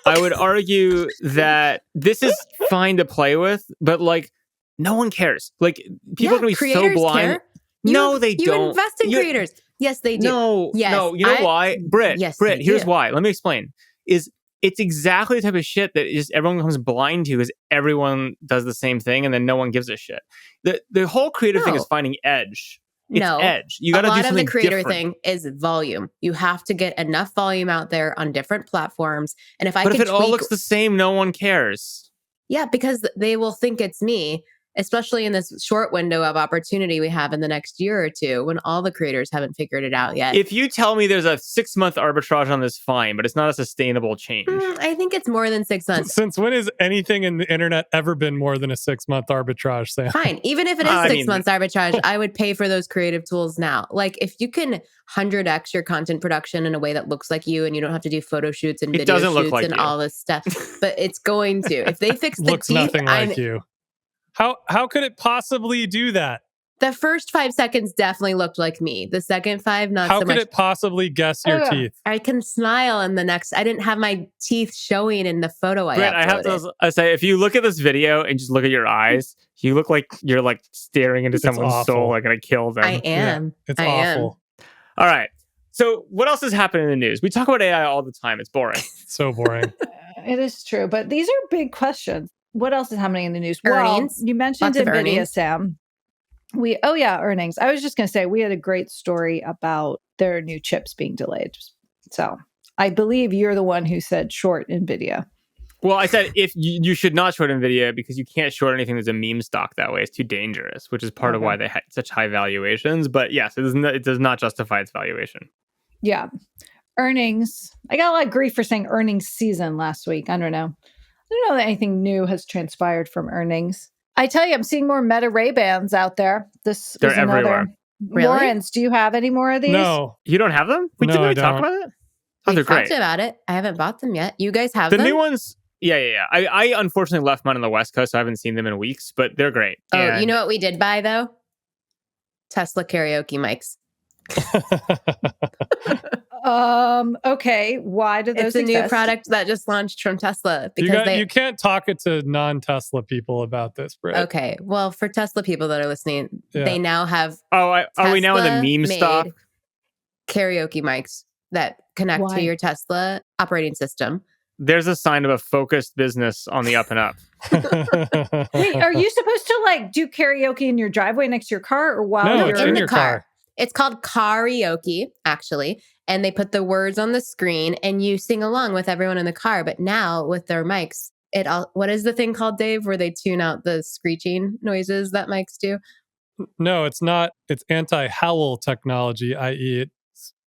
I would argue that this is fine to play with, but like no one cares. Like people can be so blind. Care. No, they you don't. You invest in creators. Yes, they do. No, yes, no. You know why? Britt, here's why. Let me explain. It's exactly the type of shit that just everyone becomes blind to because everyone does the same thing and then no one gives a shit. The whole creative thing is finding edge. It's edge. You got to do something different. A lot of the creator thing is volume. You have to get enough volume out there on different platforms. And if it all looks the same, no one cares. Yeah, because they will think it's me, especially in this short window of opportunity we have in the next year or two when all the creators haven't figured it out yet. If you tell me there's a 6-month arbitrage on this, fine, but it's not a sustainable change. I think it's more than 6 months. Since when has anything in the internet ever been more than a 6-month arbitrage, Sam? Fine. Even if it is 6 months arbitrage, I would pay for those creative tools now. Like if you can 100x your content production in a way that looks like you and you don't have to do photo shoots and video shoots and all this stuff, but it's going to. If they fix the looks teeth, nothing like you. How could it possibly do that? The first 5 seconds definitely looked like me. The second 5, not so much. How could it possibly guess your teeth? I can smile in the next. I didn't have my teeth showing in the photo. I have to say, if you look at this video and just look at your eyes, you look like you're like staring into someone's soul, like gonna kill them. I am. Yeah, it's awful. All right. So what else is happening in the news? We talk about AI all the time. It's boring. So boring. It is true, but these are big questions. What else is happening in the news? Earnings. Well, you mentioned NVIDIA, Sam. Earnings. I was just going to say, we had a great story about their new chips being delayed. So I believe you're the one who said short NVIDIA. Well, I said if you should not short NVIDIA because you can't short anything that's a meme stock that way. It's too dangerous, which is part of why they had such high valuations. But yes, it does not justify its valuation. Yeah. Earnings. I got a lot of grief for saying earnings season last week. I don't know that anything new has transpired from earnings. I tell you, I'm seeing more Meta Ray-Bans out there. They're everywhere. Really? Lawrence, do you have any more of these? No. You don't have them? No, didn't we talk about it? Oh, they're great. We talked about it. I haven't bought them yet. You guys have them? The new ones? Yeah. I unfortunately left mine on the West Coast, so I haven't seen them in weeks, but they're great. Oh, and you know what we did buy, though? Tesla karaoke mics. Okay. Why did those exist? It's a new product that just launched from Tesla because you can't talk it to non-Tesla people about this, Britt. Okay. Well, for Tesla people that are listening, they now have are we now in the meme stock? Karaoke mics that connect to your Tesla operating system. There's a sign of a focused business on the up and up. Wait, are you supposed to like do karaoke in your driveway next to your car or while you're in your car? It's called karaoke, actually. And they put the words on the screen and you sing along with everyone in the car. But now with their mics, what is the thing called, Dave, where they tune out the screeching noises that mics do? No, it's not. It's anti-howl technology, i.e. it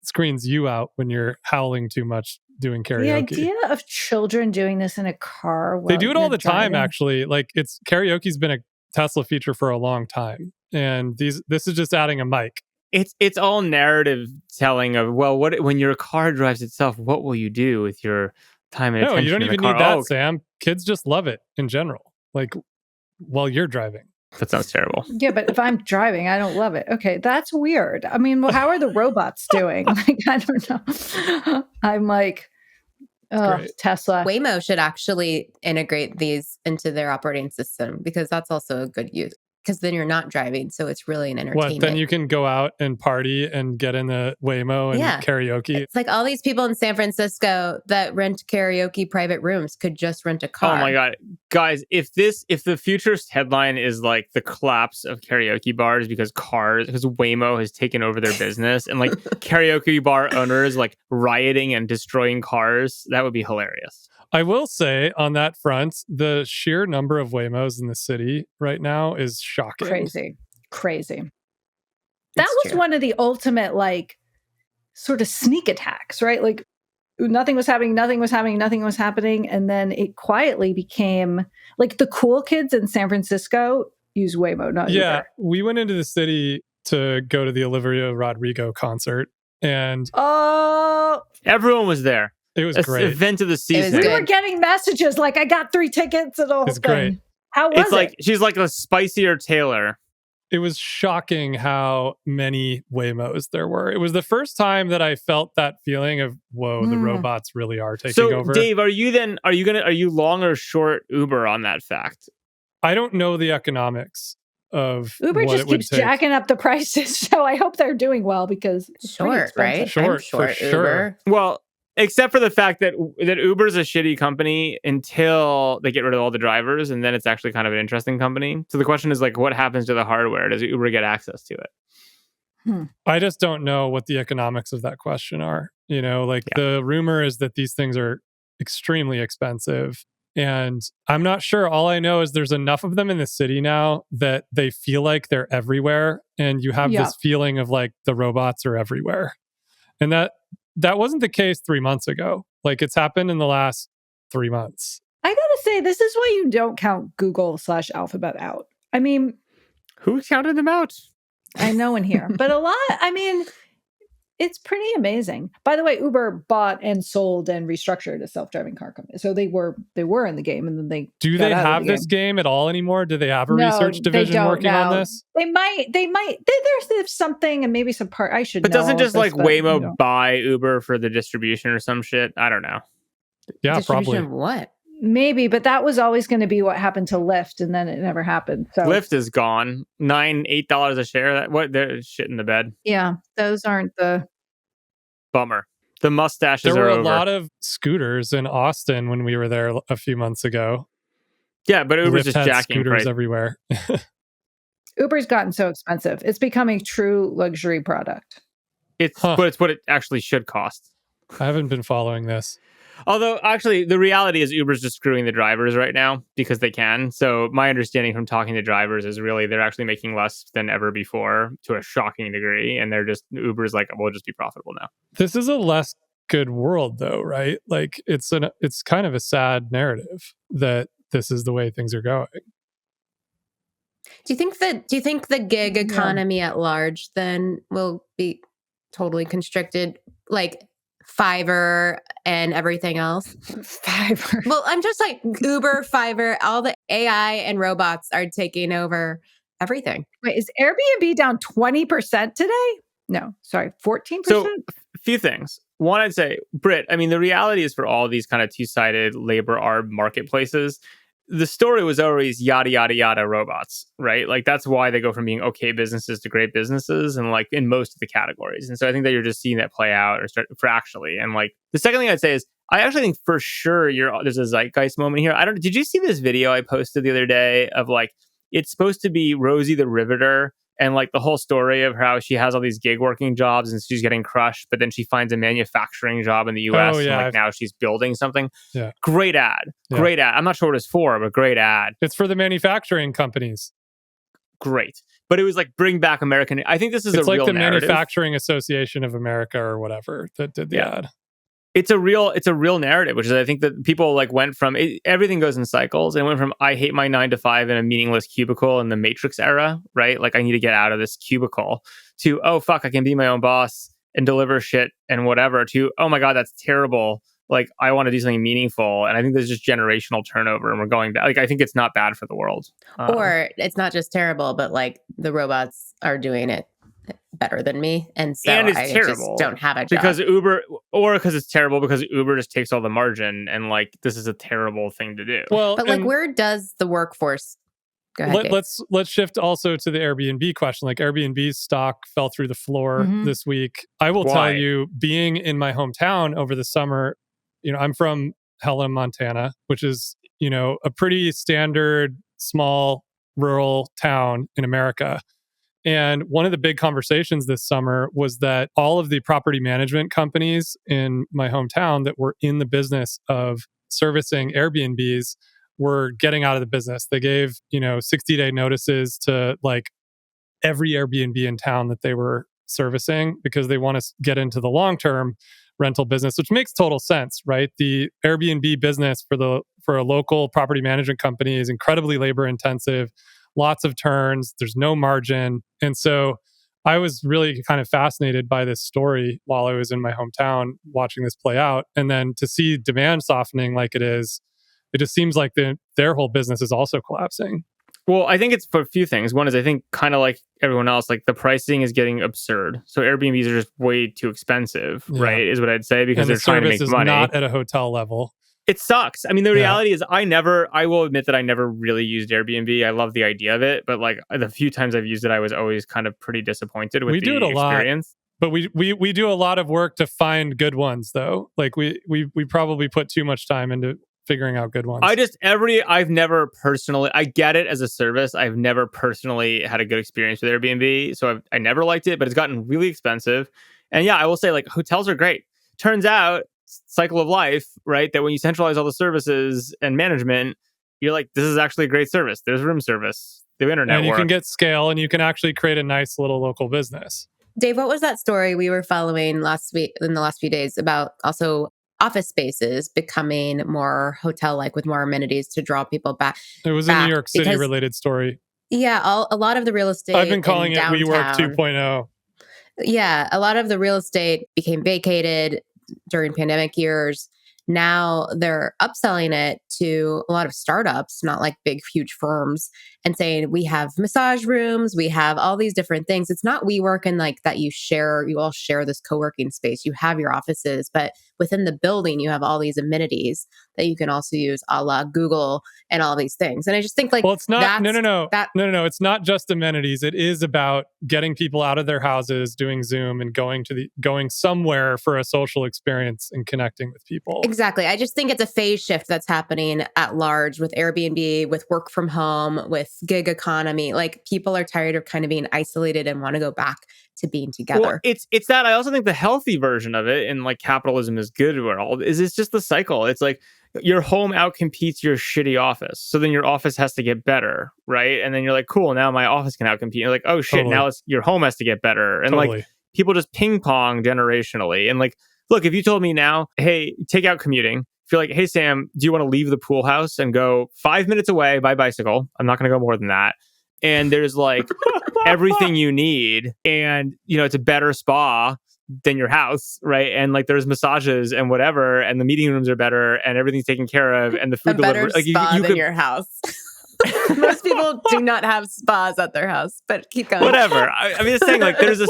screens you out when you're howling too much doing karaoke. The idea of children doing this in a car. They do it all the time, actually. Like karaoke's been a Tesla feature for a long time. And this is just adding a mic. It's all narrative telling of, well, when your car drives itself, what will you do with your time and attention? No, you don't even need that, Sam. Kids just love it in general, like while you're driving. That sounds terrible. Yeah, but if I'm driving, I don't love it. Okay, that's weird. I mean, how are the robots doing? Like, I don't know. I'm like, Tesla. Waymo should actually integrate these into their operating system because that's also a good use. Because then you're not driving, so it's really an entertainment. What, then you can go out and party and get in the Waymo and karaoke? It's like all these people in San Francisco that rent karaoke private rooms could just rent a car. Oh my God. Guys, if the future's headline is like the collapse of karaoke bars because Waymo has taken over their business and like karaoke bar owners like rioting and destroying cars, that would be hilarious. I will say on that front, the sheer number of Waymos in the city right now is shocking. Crazy. That was one of the ultimate, like, sort of sneak attacks, right? Like, nothing was happening, nothing was happening, nothing was happening. And then it quietly became like the cool kids in San Francisco use Waymo, not Yeah, Uber. we went into the city to go to the Olivia Rodrigo concert, and Oh, Everyone was there. it was It's great. event of the season. we good. were getting messages like, I got 3 tickets and the whole It's thing. great. How was It's like it? she's like a spicier Taylor. It was shocking how many Waymos there were. It was the first time that I felt that feeling of, whoa, the robots really are taking So, over. Dave, are you long or short Uber on that fact? I don't know the economics of Uber what just it would keeps take. jacking up the prices. So I hope they're doing well because it's pretty Short, right? expensive. Short, I'm short for sure. Uber. Well, except for the fact that Uber's a shitty company until they get rid of all the drivers, and then it's actually kind of an interesting company. So the question is like, what happens to the hardware? Does Uber get access to it? I just don't know what the economics of that question are. You know, like the rumor is that these things are extremely expensive. And I'm not sure. All I know is there's enough of them in the city now that they feel like they're everywhere. And you have this feeling of like the robots are everywhere. And that wasn't the case 3 months ago. Like it's happened in the last 3 months. I gotta say, this is why you don't count Google/Alphabet out. I mean, Who counted them out? I know in here, but a lot, I mean, it's pretty amazing. By the way, Uber bought and sold and restructured a self-driving car company. So they were in the game, and then they Do got they out of have the this game at all anymore? Do they have a No, research they division don't working on now. this? They might. There's something, and maybe some part. I should. But know doesn't all just of like this, but, Waymo buy Uber for the distribution or some shit? I don't know. Yeah, Distribution probably. of what? maybe. But that was always going to be what happened to Lyft, and then it never happened. So Lyft is gone. $8 a share. That what? They're shit in the bed. yeah, those aren't the. Bummer. The mustaches There are were a over. lot of scooters in Austin when we were there a few months ago. Yeah, but Uber's Lyft just had jacking scooters price. everywhere. Uber's gotten so expensive; it's become a true luxury product. But it's what it actually should cost. I haven't been following this. Although, actually, the reality is Uber's just screwing the drivers right now because they can. So my understanding from talking to drivers is really they're actually making less than ever before to a shocking degree. And Uber's like, we'll just be profitable now. This is a less good world, though, right? Like it's kind of a sad narrative that this is the way things are going. Do you think the gig economy at large then will be totally constricted, like Fiverr and everything else? Fiverr. Well, I'm just like Uber, Fiverr, all the AI and robots are taking over everything. Wait, is Airbnb down 20% today? No, sorry, 14%. So a few things. One, I'd say, Britt, I mean, the reality is for all these kind of two-sided labor arb marketplaces, the story was always yada, yada, yada robots, right? Like that's why they go from being okay businesses to great businesses and like in most of the categories. And so I think that you're just seeing that play out or start for actually. And like the second thing I'd say is I actually think for sure there's a zeitgeist moment here. Did you see this video I posted the other day of like, it's supposed to be Rosie the Riveter and like the whole story of how she has all these gig working jobs and she's getting crushed, but then she finds a manufacturing job in the US Oh, yeah. and like now she's building something. Yeah. Great ad. Yeah. Great ad. I'm not sure what it's for, but great ad. It's for the manufacturing companies. Great. But it was like bring back American. I think this is It's a like real the narrative. Manufacturing Association of America or whatever that did the ad. It's a real narrative, which is I think that people like went from everything goes in cycles and went from I hate my 9 to 5 in a meaningless cubicle in the Matrix era, right? Like I need to get out of this cubicle to, oh fuck, I can be my own boss and deliver shit and whatever to, oh my God, that's terrible. Like I want to do something meaningful. And I think there's just generational turnover and we're going back. Like I think it's not bad for the world. Or it's not just terrible, but like the robots are doing it better than me. And so and it's I terrible just don't have a job. because it's terrible because Uber just takes all the margin and like this is a terrible thing to do. Well, But like where does the workforce go ahead? Dave. let's shift also to the Airbnb question. Like Airbnb's stock fell through the floor this week. I will tell you, being in my hometown over the summer, I'm from Helena, Montana, which is, a pretty standard small rural town in America. And one of the big conversations this summer was that all of the property management companies in my hometown that were in the business of servicing Airbnbs were getting out of the business. They gave, 60-day notices to like every Airbnb in town that they were servicing because they want to get into the long term rental business, which makes total sense, right? The Airbnb business for a local property management company is incredibly labor intensive, lots of turns, there's no margin. And so I was really kind of fascinated by this story while I was in my hometown watching this play out. And then to see demand softening like it is, it just seems like their whole business is also collapsing. Well, I think it's for a few things. One is I think kind of like everyone else, like the pricing is getting absurd. So Airbnbs are just way too expensive, right? Is what I'd say, because And they're trying to make is money. Not at a hotel level. It sucks. I mean, the reality is I will admit that I never really used Airbnb. I love the idea of it, but like the few times I've used it, I was always kind of pretty disappointed with the experience. But we do a lot of work to find good ones though. Like we probably put too much time into figuring out good ones. I've never personally, I get it as a service. I've never personally had a good experience with Airbnb. So I never liked it, but it's gotten really expensive. And yeah, I will say like hotels are great. Turns out, cycle of life, right? That when you centralize all the services and management, you're like, this is actually a great service. There's room service, the internet and you work. can get scale and you can actually create a nice little local business. Dave, what was that story we were following last week in the last few days about also office spaces becoming more hotel-like with more amenities to draw people back? It was a New York City related story. Yeah, a lot of the real estate. I've been calling it downtown, WeWork 2.0. Yeah, a lot of the real estate became vacated during pandemic years. Now they're upselling it to a lot of startups, not like big, huge firms, and saying, we have massage rooms, we have all these different things. It's not WeWork and like that you all share this co-working space. You have your offices, but within the building, you have all these amenities that you can also use a la Google and all these things. And I just think like, well, it's not, no. It's not just amenities. It is about getting people out of their houses, doing Zoom and going somewhere for a social experience and connecting with people. Exactly. I just think it's a phase shift that's happening at large with Airbnb, with work from home, with gig economy. Like people are tired of kind of being isolated and want to go back to being together. Well, it's that. I also think the healthy version of it, and like capitalism is good or all, is it's just the cycle. It's like your home outcompetes your shitty office. So then your office has to get better, right? And then you're like, cool, now my office can outcompete. You're like, oh shit, Totally. now your home has to get better. And like people just ping pong generationally. And like, look, if you told me now, hey, take out commuting. If you're like, hey, Sam, do you want to leave the pool house and go 5 minutes away by bicycle? I'm not going to go more than that. And there's like everything you need. And, you know, it's a better spa than your house, right? And like there's massages and whatever. And the meeting rooms are better and everything's taken care of. And the food delivery. Like, spa than your house. Most people do not have spas at their house, but keep going. Whatever. I mean, it's saying like there's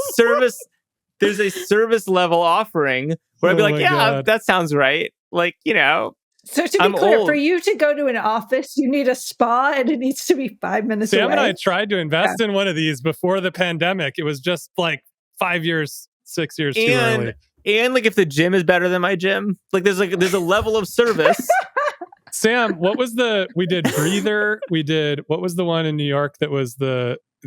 a service level offering where I'd be like, yeah, God. that sounds right. Like, you know. So to be clear, for you to go to an office, you need a spa and it needs to be 5 minutes away. Sam and I tried to invest in one of these before the pandemic. It was just like 5 years, 6 years too early. And like if the gym is better than my gym, like there's a level of service. Sam, we did Breather. What was the one in New York that was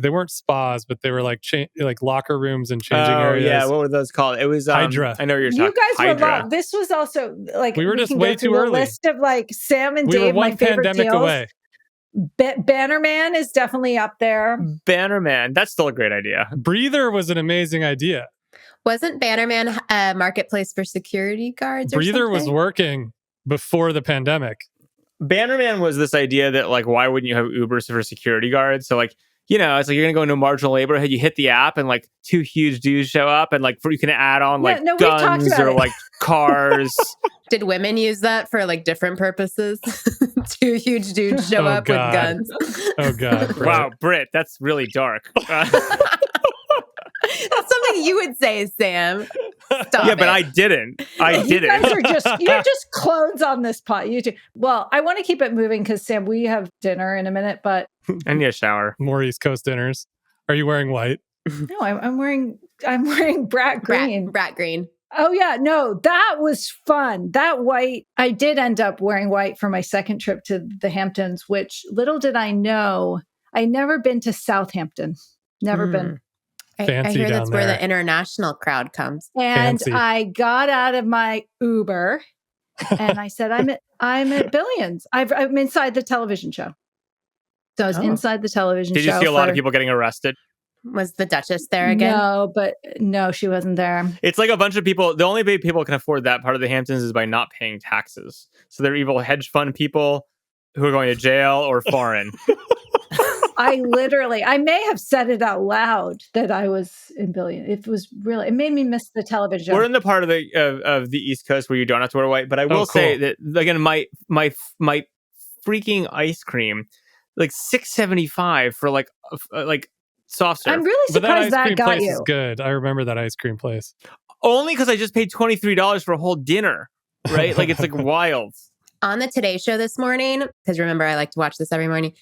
they weren't spas, but they were like like locker rooms and changing areas. Yeah, what were those called? It was Hydra. I know you're talking. You guys Hydra. were this was also like we were just way too early. List of like Sam and we Dave, were one my favorite pandemic deals. away. Bannerman is definitely up there. Bannerman, that's still a great idea. Breather was an amazing idea. Wasn't Bannerman a marketplace for security guards? Breather was working before the pandemic. Bannerman was this idea that like, why wouldn't you have Ubers for security guards? So like, you know, it's like you're gonna go into a marginal neighborhood, you hit the app, and like two huge dudes show up, and like you can add on like guns or like cars. Did women use that for like different purposes? Two huge dudes show up with guns. Oh God! Britt. Wow, Britt, that's really dark. That's something you would say, Sam. Stop but I didn't. You guys are you're just clones on this pot. You two. Well, I want to keep it moving because Sam, we have dinner in a minute, but I need a shower. More East Coast dinners. Are you wearing white? No, I'm wearing brat green. Brat green. Oh yeah, no, that was fun. That white, I did end up wearing white for my second trip to the Hamptons, which little did I know, I'd never been to Southampton. Never been. I hear that's where the international crowd comes. And Fancy. I got out of my Uber and I said, I'm at Billions. I'm inside the television show. So I was inside the television show. Did you see a lot of people getting arrested? Was the Duchess there again? No, she wasn't there. It's like a bunch of people. The only way people can afford that part of the Hamptons is by not paying taxes. So they're evil hedge fund people who are going to jail or foreign. I may have said it out loud that I was in billion. It made me miss the television. We're in the part of the East Coast where you don't have to wear white, but I will say that again, my freaking ice cream, like $6.75 for like soft serve. I'm really surprised that got place you. Is good. I remember that ice cream place. Only because I just paid $23 for a whole dinner, right? Like it's like wild. On the Today Show this morning, because remember I like to watch this every morning.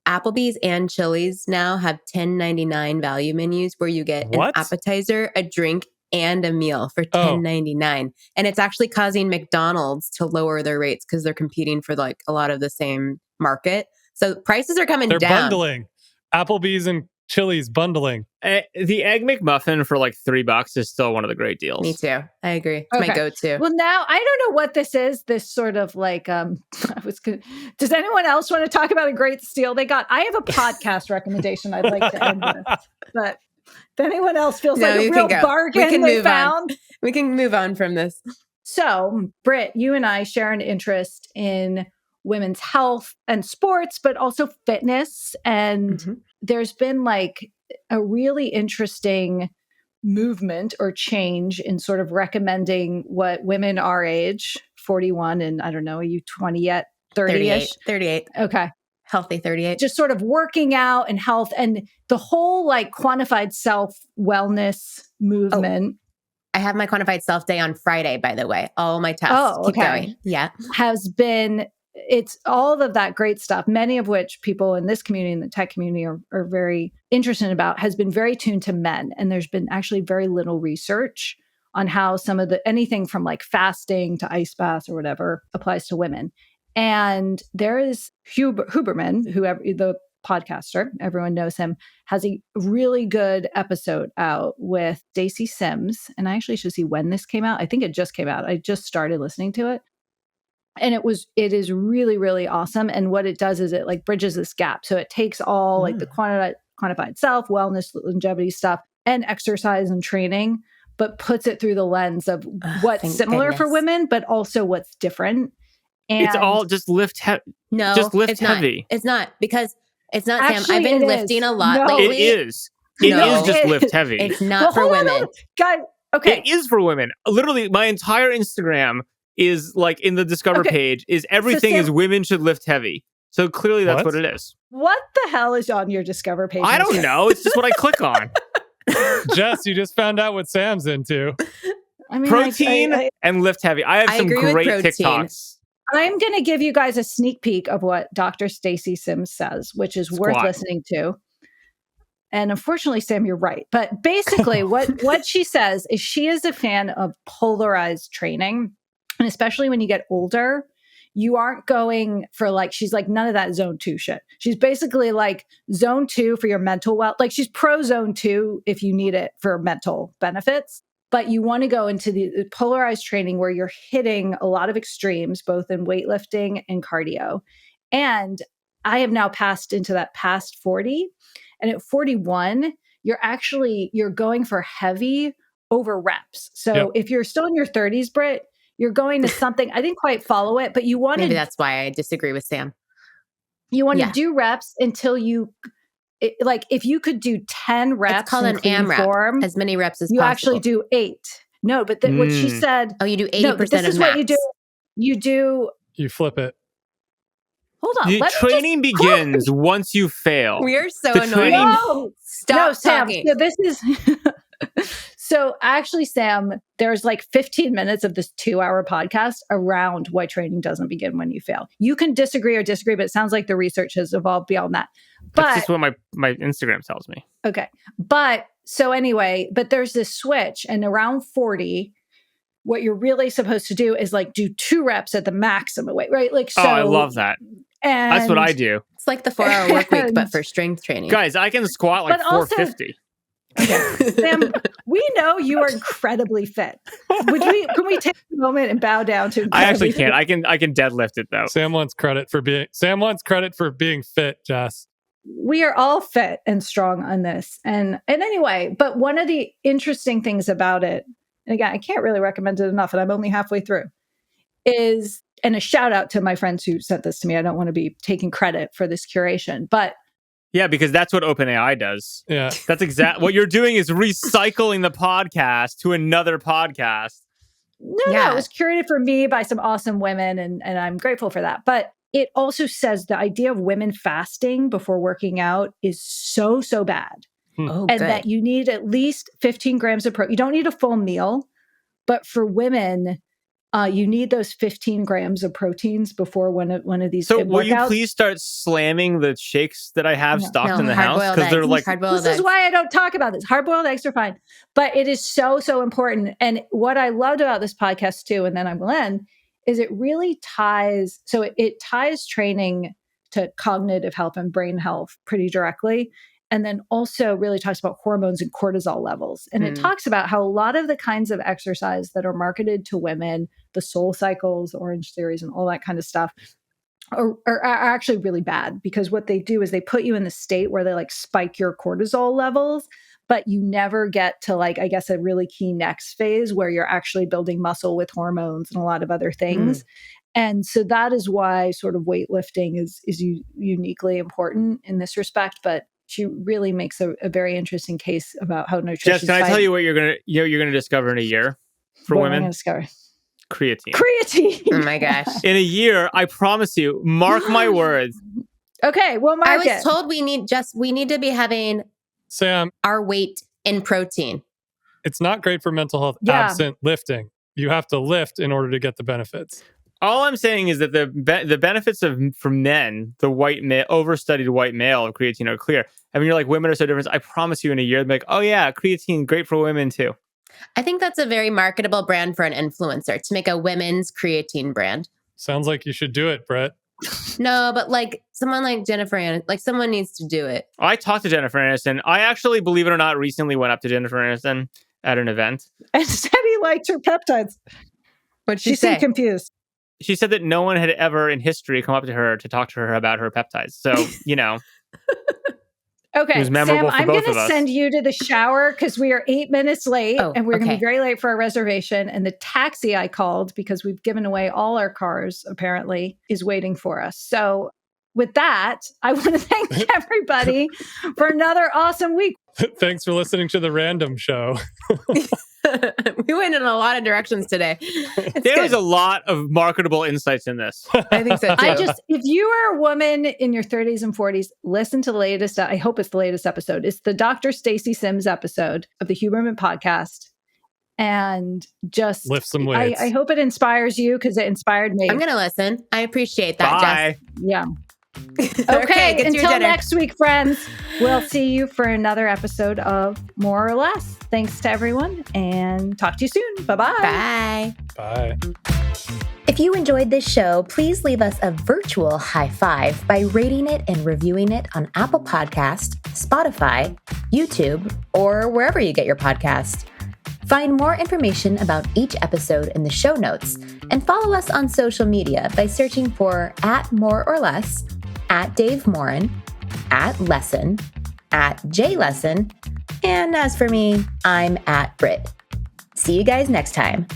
Applebee's and Chili's now have $10.99 value menus where you get an appetizer, a drink, and a meal for $10.99. And it's actually causing McDonald's to lower their rates because they're competing for like a lot of the same market. So prices are coming down. They're bundling. Applebee's and Chili's bundling. The Egg McMuffin for like $3 is still one of the great deals. Me too. I agree. It's my go-to. Well, now I don't know what this is. This sort of like, does anyone else want to talk about a great steal they got? I have a podcast recommendation I'd like to end with. But if anyone else feels like a real bargain they found. We can move on from this. So, Britt, you and I share an interest in women's health and sports, but also fitness. And there's been like a really interesting movement or change in sort of recommending what women our age, 41, and I don't know, are you 20 yet? 30-ish? 38. Okay. Healthy 38. Just sort of working out and health and the whole like quantified self wellness movement. I have my quantified self day on Friday, by the way. All my tests keep going. Yeah. It's all of that great stuff, many of which people in this community, in the tech community, are very interested about, has been very tuned to men. And there's been actually very little research on how some of anything from like fasting to ice baths or whatever applies to women. And there is Huberman, the podcaster, everyone knows him, has a really good episode out with Stacey Sims. And I actually should see when this came out. I think it just came out. I just started listening to it. And it is really, really awesome. And what it does is it like bridges this gap. So it takes all like the quantified self, wellness, longevity stuff, and exercise and training, but puts it through the lens of what's similar for women, but also what's different. And it's all just lift heavy. No, just lift it's heavy. Not. It's not because it's not, actually, Sam. I've been lifting a lot lately. It is. It is just lift heavy. It's not for women. Guys, okay. It is for women. Literally, my entire Instagram is like in the Discover page is everything is women should lift heavy. So clearly that's what it is. What the hell is on your Discover page? I don't know. It's just what I click on. Jess, you just found out what Sam's into. I mean, protein and lift heavy. I have some great TikToks. I'm going to give you guys a sneak peek of what Dr. Stacey Sims says, which is worth listening to. And unfortunately, Sam, you're right. But basically what she says is she is a fan of polarized training. And especially when you get older, you aren't going for like, she's like, none of that zone 2 shit. She's basically like zone 2 for your mental wealth. Like she's pro zone 2 if you need it for mental benefits. But you want to go into the polarized training where you're hitting a lot of extremes, both in weightlifting and cardio. And I have now passed into that past 40. And at 41, you're going for heavy over reps. So if you're still in your 30s, Britt, you're going to something, I didn't quite follow it, but you want to. Maybe that's why I disagree with Sam. You want to do reps until like if you could do 10 reps. It's called an AMRAP, form, as many reps as you possible. You actually do 8. No, but what she said. Oh, you do 80% of max. This is what you do. You flip it. Hold on. Training begins once you fail. We are so annoying. Stop talking. Sam, so this is... So actually, Sam, there's like 15 minutes of this 2-hour podcast around why training doesn't begin when you fail. You can disagree, but it sounds like the research has evolved beyond that. But that's just what my Instagram tells me. Okay. But there's this switch, and around 40, what you're really supposed to do is like do 2 reps at the maximum weight, right? Like, so. Oh, I love that. And that's what I do. It's like the 4-hour work week, but for strength training. Guys, I can squat like 450. Okay. Sam, we know you are incredibly fit. Can we take a moment and bow down to? I actually can't. I can deadlift it though. Sam wants credit for being fit, Jess. we are all fit and strong on this. And anyway, but one of the interesting things about it, and again, I can't really recommend it enough, and I'm only halfway through, is, and a shout out to my friends who sent this to me. I don't want to be taking credit for this curation, but Yeah, because that's what OpenAI does. Yeah. That's exactly what you're doing, is recycling the podcast to another podcast. No, it was curated for me by some awesome women, and I'm grateful for that. But it also says the idea of women fasting before working out is so bad. Oh, And good. that you need at least 15 grams of protein. You don't need a full meal, but for women, you need those 15 grams of proteins before one of these So workouts. will you please start slamming the shakes that I have stocked in the house? Because they're like, this is why I don't talk about this. Hard-boiled eggs are fine. But it is so important. And what I loved about this podcast too, and then I will end, is it really ties, so it ties training to cognitive health and brain health pretty directly. And then also really talks about hormones and cortisol levels. And it talks about how a lot of the kinds of exercise that are marketed to women, the Soul Cycles, Orange Theories, and all that kind of stuff, are actually really bad, because what they do is they put you in the state where they like spike your cortisol levels, but you never get to like, I guess, a really key next phase where you're actually building muscle with hormones and a lot of other things. And so that is why sort of weightlifting is uniquely important in this respect. But she really makes a very interesting case about how nutrition. Jess, can I tell you what you're gonna discover in a year for what women? am I gonna discover? Creatine. Oh my gosh. In a year, I promise you, mark my words. Okay, well, mark I was it. told we need to be having Sam, our weight in protein. it's not great for mental health Yeah. absent lifting. You have to lift in order to get the benefits. All I'm saying is that the benefits for men, the overstudied white male of creatine are clear. I mean, you're like, women are so different. I promise you, in a year, they're like, oh yeah, creatine, great for women too. I think that's a very marketable brand for an influencer, to make a women's creatine brand. Sounds like you should do it, Brett. No, but like someone like Jennifer Aniston, like someone needs to do it. I talked to Jennifer Aniston. I actually, believe it or not, recently went up to Jennifer Aniston at an event. And said he liked her peptides. What'd She she say? seemed confused. She said that no one had ever in history come up to her to talk to her about her peptides. So, you know. Okay, It was memorable Sam, for I'm both going of to us. send you to the shower because we are 8 minutes late and we're going to okay. be very late for our reservation. And the taxi I called, because we've given away all our cars, apparently, is waiting for us. So with that, I want to thank everybody for another awesome week. Thanks for listening to the Random Show. We went in a lot of directions today. There was a lot of marketable insights in this. I think so too. If you are a woman in your 30s and 40s, listen to the latest, I hope it's the latest episode. It's the Dr. Stacey Sims episode of the Huberman podcast. And just Lift some weights. I hope it inspires you because it inspired me. I'm going to listen. I appreciate that, Bye. Yeah. Jess. Okay, get to your until dinner. next week, friends. We'll see you for another episode of More or Less. Thanks to everyone and talk to you soon. Bye-bye. Bye. Bye. If you enjoyed this show, please leave us a virtual high five by rating it and reviewing it on Apple Podcast, Spotify, YouTube, or wherever you get your podcast. Find more information about each episode in the show notes and follow us on social media by searching for @MoreOrLess, @DaveMorin, @Lesson, @JLesson, and as for me, I'm @Brit. See you guys next time.